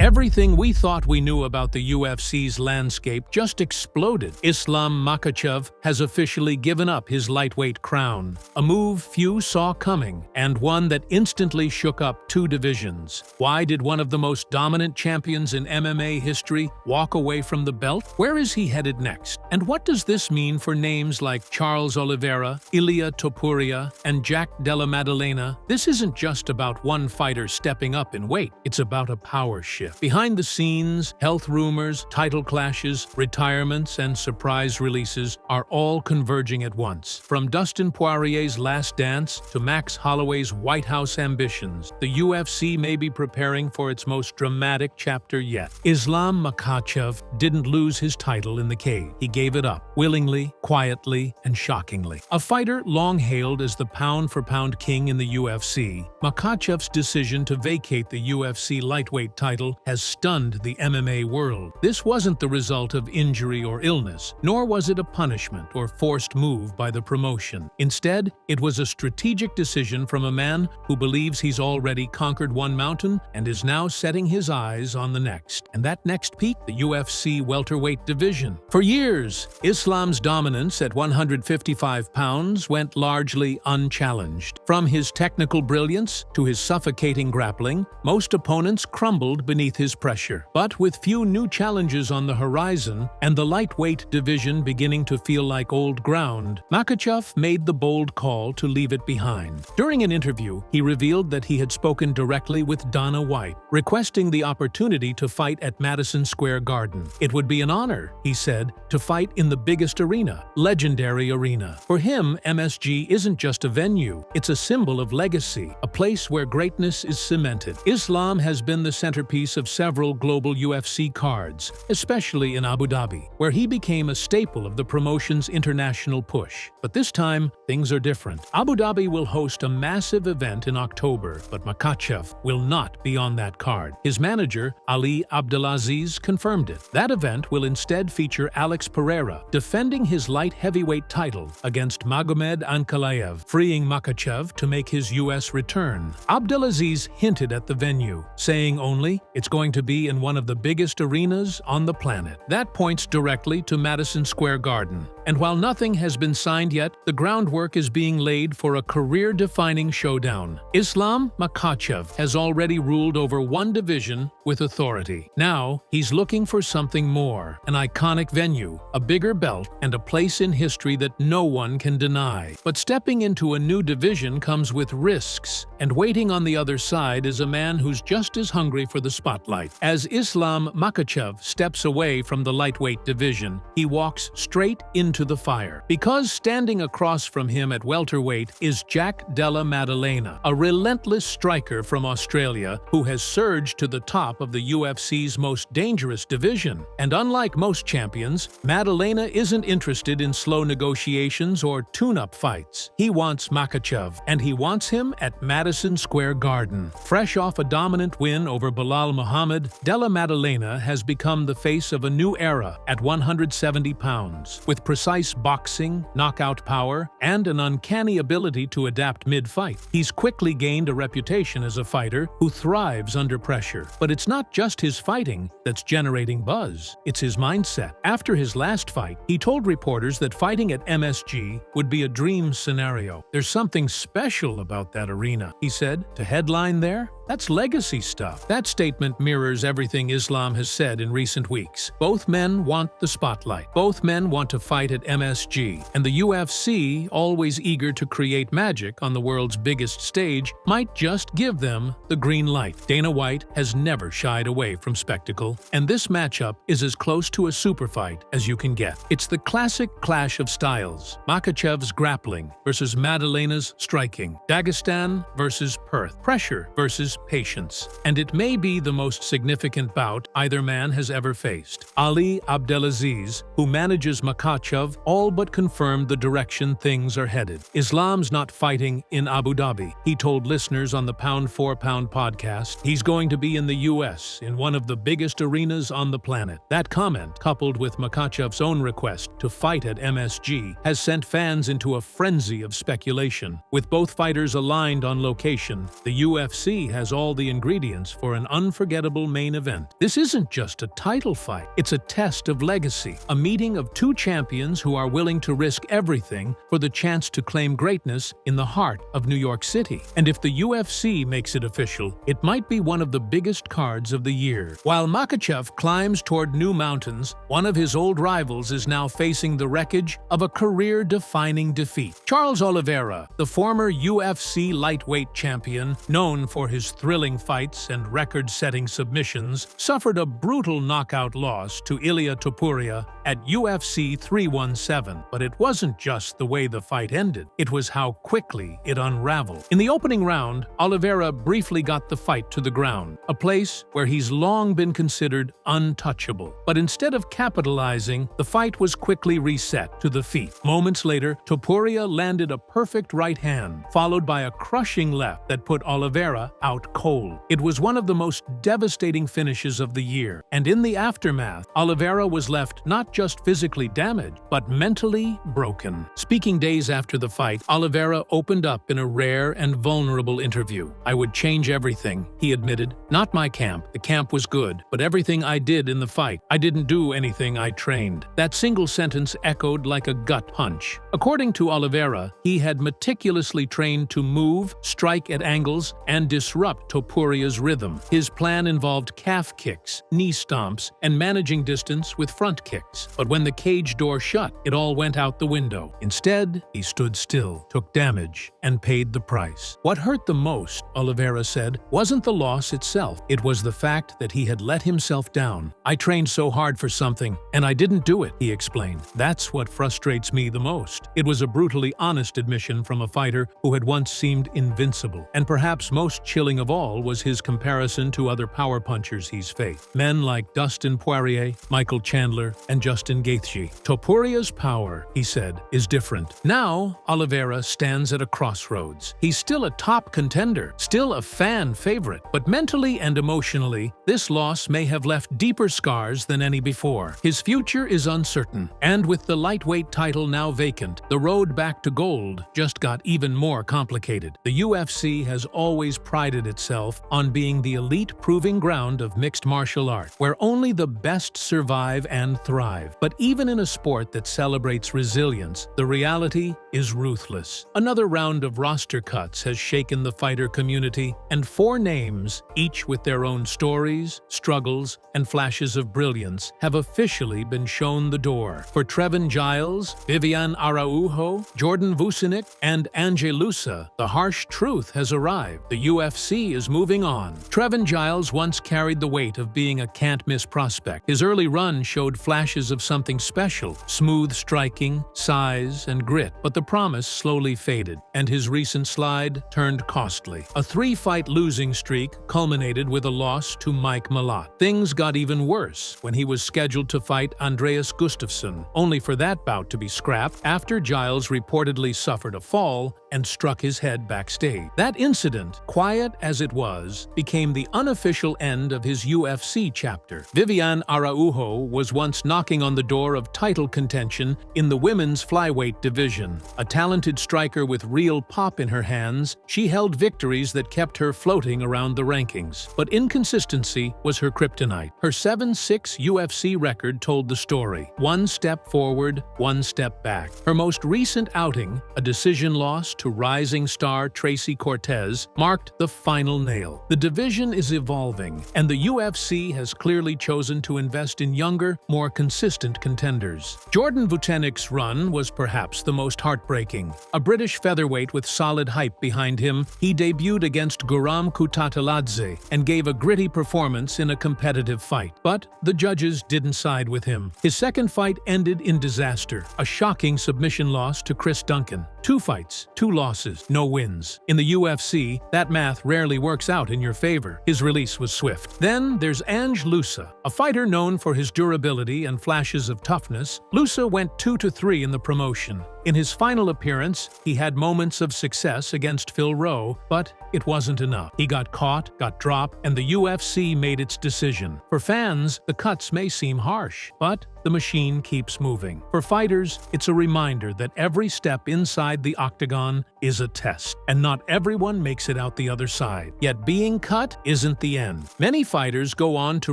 Everything we thought we knew about the UFC's landscape just exploded. Islam Makhachev has officially given up his lightweight crown, a move few saw coming, and one that instantly shook up two divisions. Why did one of the most dominant champions in MMA history walk away from the belt? Where is he headed next? And what does this mean for names like Charles Oliveira, Ilia Topuria, and Jack Della Maddalena? This isn't just about one fighter stepping up in weight. It's about a power shift. Behind the scenes, health rumors, title clashes, retirements, and surprise releases are all converging at once. From Dustin Poirier's Last Dance to Max Holloway's White House ambitions, the UFC may be preparing for its most dramatic chapter yet. Islam Makhachev didn't lose his title in the cage. He gave it up, willingly, quietly, and shockingly. A fighter long hailed as the pound-for-pound king in the UFC, Makhachev's decision to vacate the UFC lightweight title has stunned the MMA world. This wasn't the result of injury or illness, nor was it a punishment or forced move by the promotion. Instead, it was a strategic decision from a man who believes he's already conquered one mountain and is now setting his eyes on the next. And that next peak, the UFC welterweight division. For years, Islam's dominance at 155 pounds went largely unchallenged. From his technical brilliance to his suffocating grappling, most opponents crumbled beneath his pressure. But with few new challenges on the horizon and the lightweight division beginning to feel like old ground, Makhachev made the bold call to leave it behind. During an interview, he revealed that he had spoken directly with Dana White, requesting the opportunity to fight at Madison Square Garden. It would be an honor, he said, to fight in the biggest arena, legendary arena. For him, MSG isn't just a venue, it's a symbol of legacy, a place where greatness is cemented. Islam has been the centerpiece of several global UFC cards, especially in Abu Dhabi, where he became a staple of the promotion's international push. But this time, things are different. Abu Dhabi will host a massive event in October, but Makhachev will not be on that card. His manager, Ali Abdelaziz, confirmed it. That event will instead feature Alex Pereira defending his light heavyweight title against Magomed Ankalaev, freeing Makhachev to make his U.S. return. Abdelaziz hinted at the venue, saying only, "It's going to be in one of the biggest arenas on the planet." That points directly to Madison Square Garden. And while nothing has been signed yet, the groundwork is being laid for a career-defining showdown. Islam Makhachev has already ruled over one division with authority. Now, he's looking for something more, an iconic venue, a bigger belt, and a place in history that no one can deny. But stepping into a new division comes with risks, and waiting on the other side is a man who's just as hungry for the spotlight. As Islam Makhachev steps away from the lightweight division, he walks straight into the fire. Because standing across from him at welterweight is Jack Della Maddalena, a relentless striker from Australia who has surged to the top of the UFC's most dangerous division. And unlike most champions, Maddalena isn't interested in slow negotiations or tune-up fights. He wants Makhachev, and he wants him at Madison Square Garden. Fresh off a dominant win over Bilal Muhammad, Della Maddalena has become the face of a new era at 170 pounds. With precise boxing, knockout power, and an uncanny ability to adapt mid-fight, he's quickly gained a reputation as a fighter who thrives under pressure. But it's not just his fighting that's generating buzz, it's his mindset. After his last fight, he told reporters that fighting at MSG would be a dream scenario. "There's something special about that arena," he said. "To headline there? That's legacy stuff." That statement mirrors everything Islam has said in recent weeks. Both men want the spotlight. Both men want to fight at MSG. And the UFC, always eager to create magic on the world's biggest stage, might just give them the green light. Dana White has never shied away from spectacle, and this matchup is as close to a super fight as you can get. It's the classic clash of styles. Makhachev's grappling versus Maddalena's striking. Dagestan versus Perth. Pressure versus patience. And it may be the most significant bout either man has ever faced. Ali Abdelaziz, who manages Makhachev, all but confirmed the direction things are headed. Islam's not fighting in Abu Dhabi. He told listeners on the Pound for Pound podcast he's going to be in the US, in one of the biggest arenas on the planet. That comment, coupled with Makhachev's own request to fight at MSG, has sent fans into a frenzy of speculation. With both fighters aligned on location, the UFC has has all the ingredients for an unforgettable main event. This isn't just a title fight, it's a test of legacy, a meeting of two champions who are willing to risk everything for the chance to claim greatness in the heart of New York City. And if the UFC makes it official, it might be one of the biggest cards of the year. While Makhachev climbs toward new mountains, one of his old rivals is now facing the wreckage of a career-defining defeat. Charles Oliveira, the former UFC lightweight champion, known for his thrilling fights and record-setting submissions, suffered a brutal knockout loss to Ilia Topuria at UFC 317. But it wasn't just the way the fight ended, it was how quickly it unraveled. In the opening round, Oliveira briefly got the fight to the ground, a place where he's long been considered untouchable. But instead of capitalizing, the fight was quickly reset to the feet. Moments later, Topuria landed a perfect right hand, followed by a crushing left that put Oliveira out cold. It was one of the most devastating finishes of the year, and in the aftermath, Oliveira was left not just physically damaged, but mentally broken. Speaking days after the fight, Oliveira opened up in a rare and vulnerable interview. "I would change everything," he admitted. "Not my camp. The camp was good, but everything I did in the fight. I didn't do anything I trained." That single sentence echoed like a gut punch. According to Oliveira, he had meticulously trained to move, strike at angles, and disrupt Topuria's rhythm. His plan involved calf kicks, knee stomps, and managing distance with front kicks. But when the cage door shut, it all went out the window. Instead, he stood still, took damage, and paid the price. What hurt the most, Oliveira said, wasn't the loss itself. It was the fact that he had let himself down. "I trained so hard for something, and I didn't do it," he explained. "That's what frustrates me the most." It was a brutally honest admission from a fighter who had once seemed invincible. And perhaps most chilling of all was his comparison to other power punchers he's faced. Men like Dustin Poirier, Michael Chandler, and Justin Gaethje. "Topuria's power," he said, "is different." Now, Oliveira stands at a crossroads. He's still a top contender, still a fan favorite, but mentally and emotionally, this loss may have left deeper scars than any before. His future is uncertain, and with the lightweight title now vacant, the road back to gold just got even more complicated. The UFC has always prided itself on being the elite proving ground of mixed martial art, where only the best survive and thrive. But even in a sport that celebrates resilience, the reality is ruthless. Another round of roster cuts has shaken the fighter community, and four names, each with their own stories, struggles, and flashes of brilliance, have officially been shown the door. For Trevin Giles, Viviane Araujo, Jordan Vucinic, and Ange Loosa, the harsh truth has arrived. The UFC is moving on. Trevin Giles once carried the weight of being a can't-miss prospect. His early run showed flashes of something special, smooth striking, size, and grit. But the promise slowly faded, and his recent slide turned costly. A three-fight losing streak culminated with a loss to Mike Malott. Things got even worse when he was scheduled to fight Andreas Gustafsson, only for that bout to be scrapped after Giles reportedly suffered a fall and struck his head backstage. That incident, quiet as it was, became the unofficial end of his UFC chapter. Viviane Araujo was once knocking on the door of title contention in the women's flyweight division. A talented striker with real pop in her hands, she held victories that kept her floating around the rankings. But inconsistency was her kryptonite. Her 7-6 UFC record told the story. One step forward, one step back. Her most recent outing, a decision loss to rising star Tracy Cortez, marked the final nail. The division is evolving, and the UFC has clearly chosen to invest in younger, more consistent contenders. Jordan Vucenic's run was perhaps the most heartbreaking. A British featherweight with solid hype behind him, he debuted against Guram Kutateladze and gave a gritty performance in a competitive fight. But the judges didn't side with him. His second fight ended in disaster, a shocking submission loss to Chris Duncan. 2 fights, 2 losses, no wins. In the UFC, that math rarely works out in your favor. His release was swift. Then there's Ange Loosa, a fighter known for his durability and flashes of toughness. Loosa went 2-3 in the promotion. In his final appearance, he had moments of success against Phil Rowe, but it wasn't enough. He got caught, got dropped, and the UFC made its decision. For fans, the cuts may seem harsh, but the machine keeps moving. For fighters, it's a reminder that every step inside the octagon is a test, and not everyone makes it out the other side. Yet being cut isn't the end. Many fighters go on to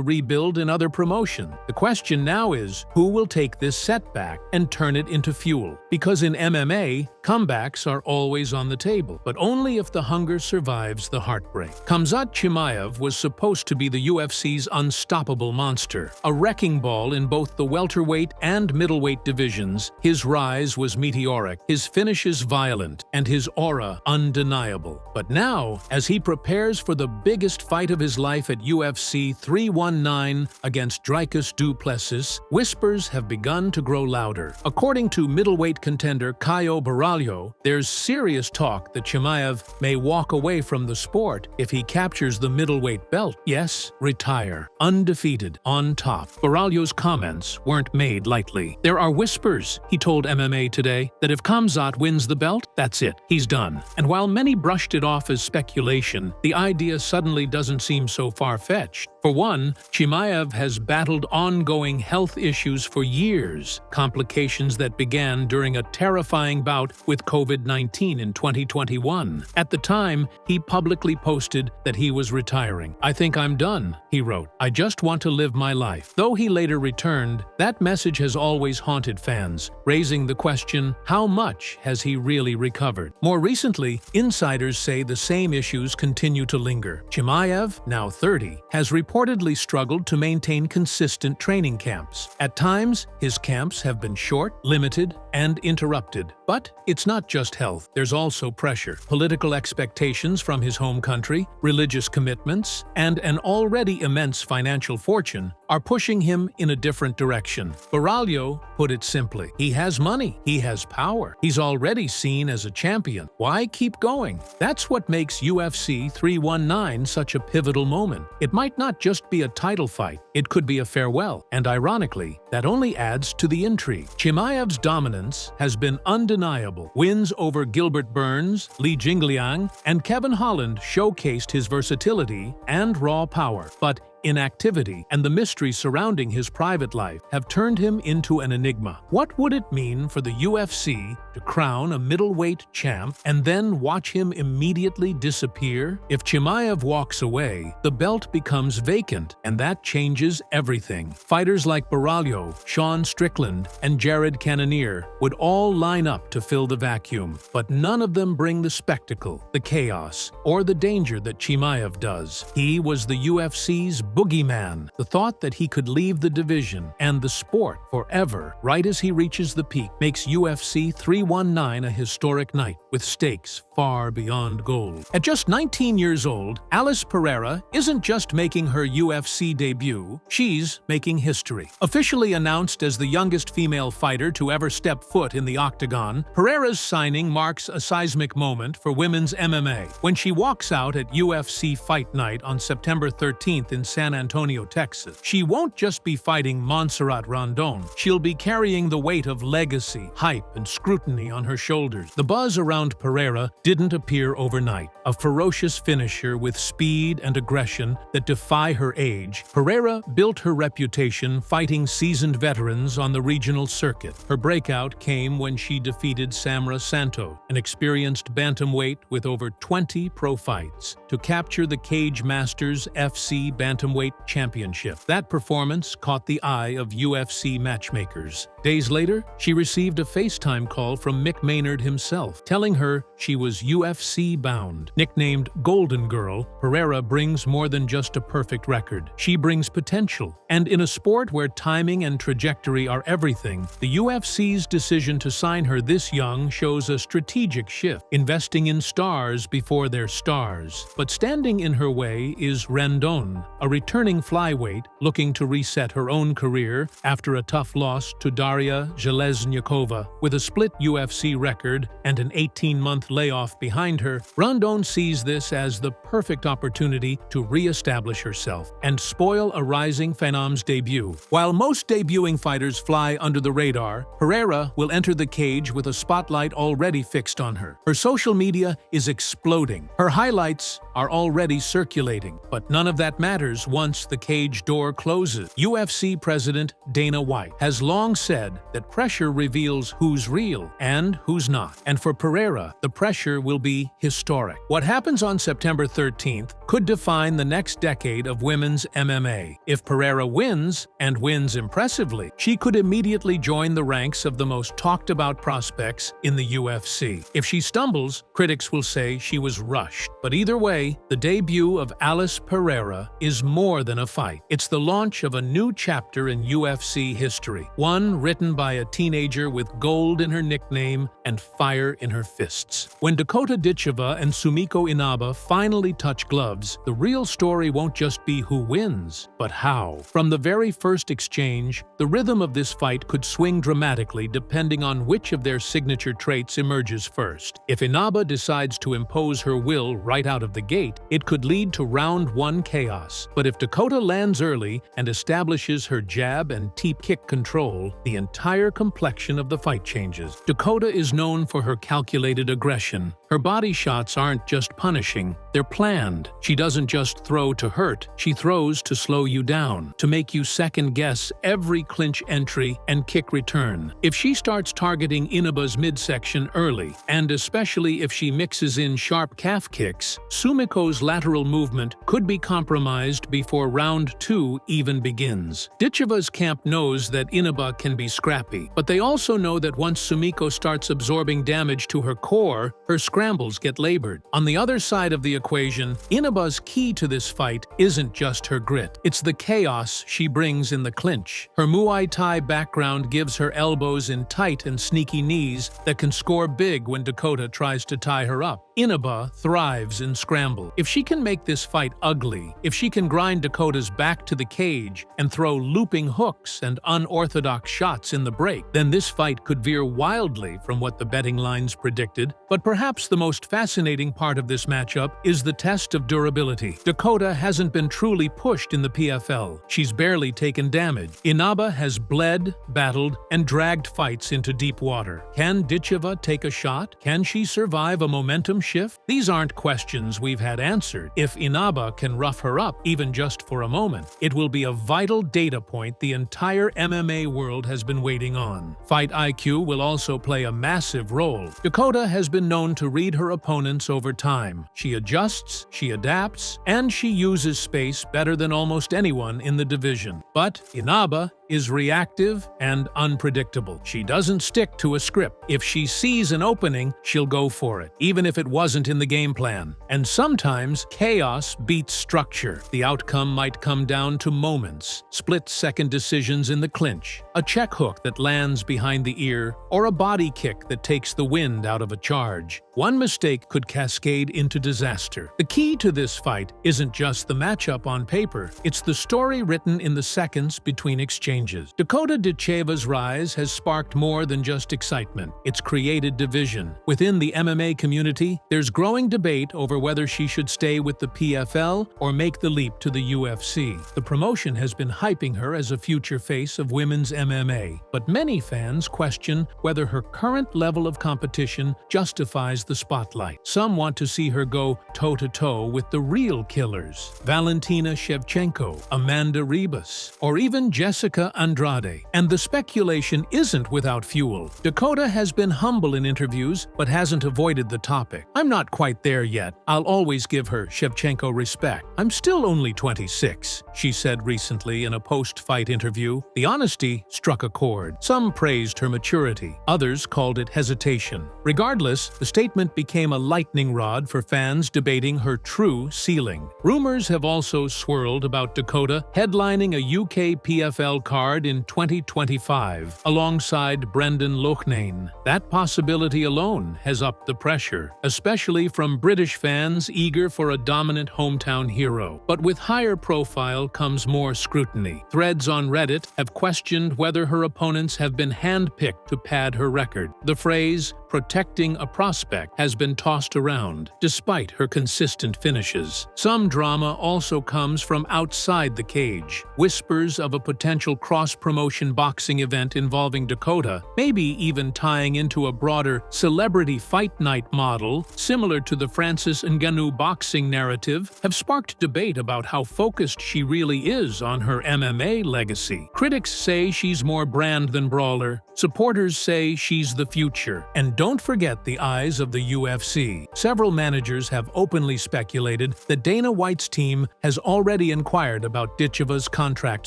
rebuild in other promotion. The question now is, who will take this setback and turn it into fuel? Because in MMA, comebacks are always on the table, but only if the hunger survives the heartbreak. Khamzat Chimaev was supposed to be the UFC's unstoppable monster, a wrecking ball in both the welterweight and middleweight divisions. His rise was meteoric, his finishes violent, and his aura undeniable. But now, as he prepares for the biggest fight of his life at UFC 319 against Dricus Du Plessis, whispers have begun to grow louder. According to middleweight contender Caio Borralho, there's serious talk that Chimaev may walk away from the sport if he captures the middleweight belt. Yes, retire, undefeated, on top. Borralho's comments weren't made lightly. There are whispers, he told MMA Today, that if Khamzat wins the belt, that's it, he's done. And while many brushed it off as speculation, the idea suddenly doesn't seem so far-fetched. For one, Chimaev has battled ongoing health issues for years, complications that began during a terrifying bout with COVID-19 in 2021. At the time, he publicly posted that he was retiring. "I think I'm done," he wrote. "I just want to live my life." Though he later returned, that message has always haunted fans, raising the question, how much has he really recovered? More recently, insiders say the same issues continue to linger. Chimaev, now 30, has reportedly struggled to maintain consistent training camps. At times, his camps have been short, limited, and interrupted. But it's not just health. There's also pressure. Political expectations from his home country, religious commitments, and an already immense financial fortune are pushing him in a different direction. Borralho put it simply, he has money, he has power, he's already seen as a champion. Why keep going? That's what makes UFC 319 such a pivotal moment. It might not just be a title fight, it could be a farewell, and ironically, that only adds to the intrigue. Chimaev's dominance has been undeniable. Wins over Gilbert Burns, Li Jingliang, and Kevin Holland showcased his versatility and raw power, but inactivity and the mystery surrounding his private life have turned him into an enigma. What would it mean for the UFC to crown a middleweight champ and then watch him immediately disappear? If Chimaev walks away, the belt becomes vacant, and that changes everything. Fighters like Borralho, Sean Strickland, and Jared Cannonier would all line up to fill the vacuum, but none of them bring the spectacle, the chaos, or the danger that Chimaev does. He was the UFC's boogeyman, the thought that he could leave the division and the sport forever right as he reaches the peak makes UFC 319 a historic night with stakes far beyond gold. At just 19 years old, Alice Pereira isn't just making her UFC debut, she's making history. Officially announced as the youngest female fighter to ever step foot in the octagon, Pereira's signing marks a seismic moment for women's MMA. When she walks out at UFC Fight Night on September 13th in San Antonio, Texas, she won't just be fighting Montserrat Rondon. She'll be carrying the weight of legacy, hype, and scrutiny on her shoulders. The buzz around Pereira didn't appear overnight. A ferocious finisher with speed and aggression that defy her age, Pereira built her reputation fighting seasoned veterans on the regional circuit. Her breakout came when she defeated Samra Santos, an experienced bantamweight with over 20 pro fights, to capture the Cage Masters FC Bantamweight Championship. That performance caught the eye of UFC matchmakers. Days later, she received a FaceTime call from Mick Maynard himself, telling her she was UFC-bound. Nicknamed Golden Girl, Pereira brings more than just a perfect record. She brings potential. And in a sport where timing and trajectory are everything, the UFC's decision to sign her this young shows a strategic shift, investing in stars before they're stars. But standing in her way is Rondon, a returning flyweight looking to reset her own career after a tough loss to Daria Zheleznyakova. With a split UFC record and an 18-month layoff off behind her, Rondon sees this as the perfect opportunity to re-establish herself and spoil a rising Phenom's debut. While most debuting fighters fly under the radar, Pereira will enter the cage with a spotlight already fixed on her. Her social media is exploding. Her highlights are already circulating, but none of that matters once the cage door closes. UFC President Dana White has long said that pressure reveals who's real and who's not. And for Pereira, the pressure will be historic. What happens on September 13th could define the next decade of women's MMA. If Pereira wins, and wins impressively, she could immediately join the ranks of the most talked-about prospects in the UFC. If she stumbles, critics will say she was rushed. But either way, the debut of Alice Pereira is more than a fight. It's the launch of a new chapter in UFC history, one written by a teenager with gold in her nickname and fire in her fists. When Dakota Ditcheva and Sumiko Inaba finally touch gloves, the real story won't just be who wins, but how. From the very first exchange, the rhythm of this fight could swing dramatically depending on which of their signature traits emerges first. If Inaba decides to impose her will right out of the gate, it could lead to round one chaos. But if Dakota lands early and establishes her jab and teep kick control, the entire complexion of the fight changes. Dakota is known for her calculated aggression. Her body shots aren't just punishing, they're planned. She doesn't just throw to hurt, she throws to slow you down, to make you second-guess every clinch entry and kick return. If she starts targeting Inaba's midsection early, and especially if she mixes in sharp calf kicks, Sumiko's lateral movement could be compromised before round 2 even begins. Ditcheva's camp knows that Inaba can be scrappy, but they also know that once Sumiko starts absorbing damage to her core, her scrambles get labored. On the other side of the equation, Inaba's key to this fight isn't just her grit. It's the chaos she brings in the clinch. Her Muay Thai background gives her elbows in tight and sneaky knees that can score big when Dakota tries to tie her up. Inaba thrives in scramble. If she can make this fight ugly, if she can grind Dakota's back to the cage and throw looping hooks and unorthodox shots in the break, then this fight could veer wildly from what the betting lines predicted. But perhaps the most fascinating part of this matchup is the test of durability. Dakota hasn't been truly pushed in the PFL. She's barely taken damage. Inaba has bled, battled, and dragged fights into deep water. Can Ditcheva take a shot? Can she survive a momentum shift? These aren't questions we've had answered. If Inaba can rough her up, even just for a moment, it will be a vital data point the entire MMA world has been waiting on. Fight IQ will also play a massive role. Dakota has been known to read her opponents over time. She adjusts, she adapts, and she uses space better than almost anyone in the division. But Inaba is reactive and unpredictable. She doesn't stick to a script. If she sees an opening, she'll go for it, even if it wasn't in the game plan. And sometimes, chaos beats structure. The outcome might come down to moments, split-second decisions in the clinch, a check hook that lands behind the ear, or a body kick that takes the wind out of a charge. One mistake could cascade into disaster. The key to this fight isn't just the matchup on paper, it's the story written in the seconds between exchanges. Dakota Ditcheva's rise has sparked more than just excitement. It's created division. Within the MMA community, there's growing debate over whether she should stay with the PFL or make the leap to the UFC. The promotion has been hyping her as a future face of women's MMA, but many fans question whether her current level of competition justifies the spotlight. Some want to see her go toe-to-toe with the real killers, Valentina Shevchenko, Amanda Ribas, or even Jessica Andrade. And the speculation isn't without fuel. Dakota has been humble in interviews, but hasn't avoided the topic. "I'm not quite there yet. I'll always give her Shevchenko respect. I'm still only 26, she said recently in a post-fight interview. The honesty struck a chord. Some praised her maturity. Others called it hesitation. Regardless, the statement became a lightning rod for fans debating her true ceiling. Rumors have also swirled about Dakota headlining a UK PFL card in 2025, alongside Brendan Loughnane. That possibility alone has upped the pressure, especially from British fans eager for a dominant hometown hero. But with higher profile comes more scrutiny. Threads on Reddit have questioned whether her opponents have been handpicked to pad her record. The phrase, "protecting a prospect," has been tossed around, despite her consistent finishes. Some drama also comes from outside the cage. Whispers of a potential cross-promotion boxing event involving Dakota, maybe even tying into a broader celebrity fight night model, similar to the Francis Ngannou boxing narrative, have sparked debate about how focused she really is on her MMA legacy. Critics say she's more brand than brawler. Supporters say she's the future. And don't forget the eyes of the UFC. Several managers have openly speculated that Dana White's team has already inquired about Ditcheva's contract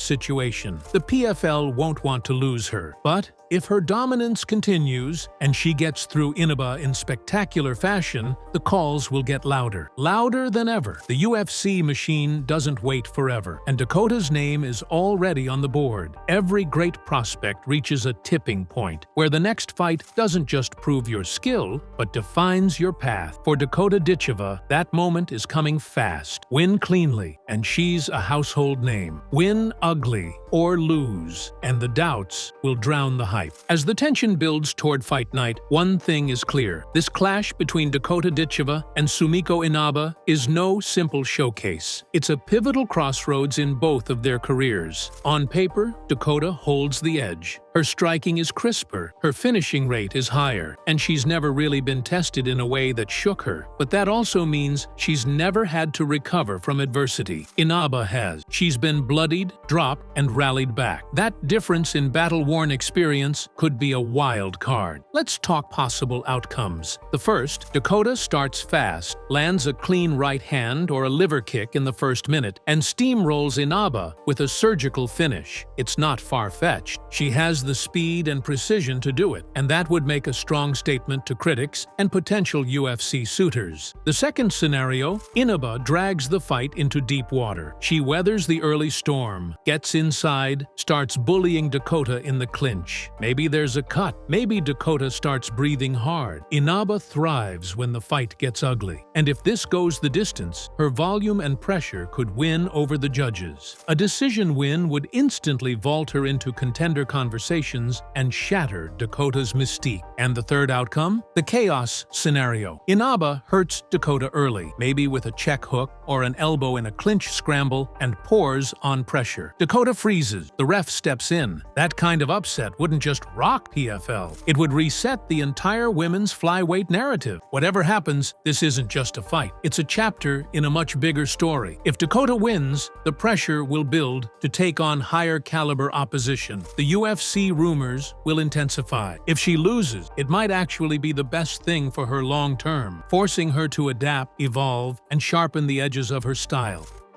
situation. The PFL won't want to lose her, but if her dominance continues and she gets through Inaba in spectacular fashion, the calls will get louder. Louder than ever. The UFC machine doesn't wait forever, and Dakota's name is already on the board. Every great prospect reaches a tipping point, where the next fight doesn't just prove your skill, but defines your path. For Dakota Ditcheva, that moment is coming fast. Win cleanly, and she's a household name. Win ugly, or lose, and the doubts will drown the hype. As the tension builds toward fight night, one thing is clear. This clash between Dakota Ditcheva and Sumiko Inaba is no simple showcase. It's a pivotal crossroads in both of their careers. On paper, Dakota holds the edge. Her striking is crisper, her finishing rate is higher, and she's never really been tested in a way that shook her. But that also means she's never had to recover from adversity. Inaba has. She's been bloodied, dropped, and rallied back. That difference in battle-worn experience could be a wild card. Let's talk possible outcomes. The first, Dakota starts fast, lands a clean right hand or a liver kick in the first minute, and steamrolls Inaba with a surgical finish. It's not far-fetched. She has the speed and precision to do it, and that would make a strong statement to critics and potential UFC suitors. The second scenario, Inaba drags the fight into deep water. She weathers the early storm, gets inside, starts bullying Dakota in the clinch. Maybe there's a cut. Maybe Dakota starts breathing hard. Inaba thrives when the fight gets ugly. And if this goes the distance, her volume and pressure could win over the judges. A decision win would instantly vault her into contender conversations and shatter Dakota's mystique. And the third outcome? The chaos scenario. Inaba hurts Dakota early, maybe with a check hook or an elbow in a clinch scramble, and pours on pressure. Dakota freezes. The ref steps in. That kind of upset wouldn't just rock PFL. It would reset the entire women's flyweight narrative. Whatever happens, this isn't just a fight. It's a chapter in a much bigger story. If Dakota wins, the pressure will build to take on higher caliber opposition. The UFC rumors will intensify. If she loses, it might actually be the best thing for her long term, forcing her to adapt, evolve, and sharpen the edges of her style.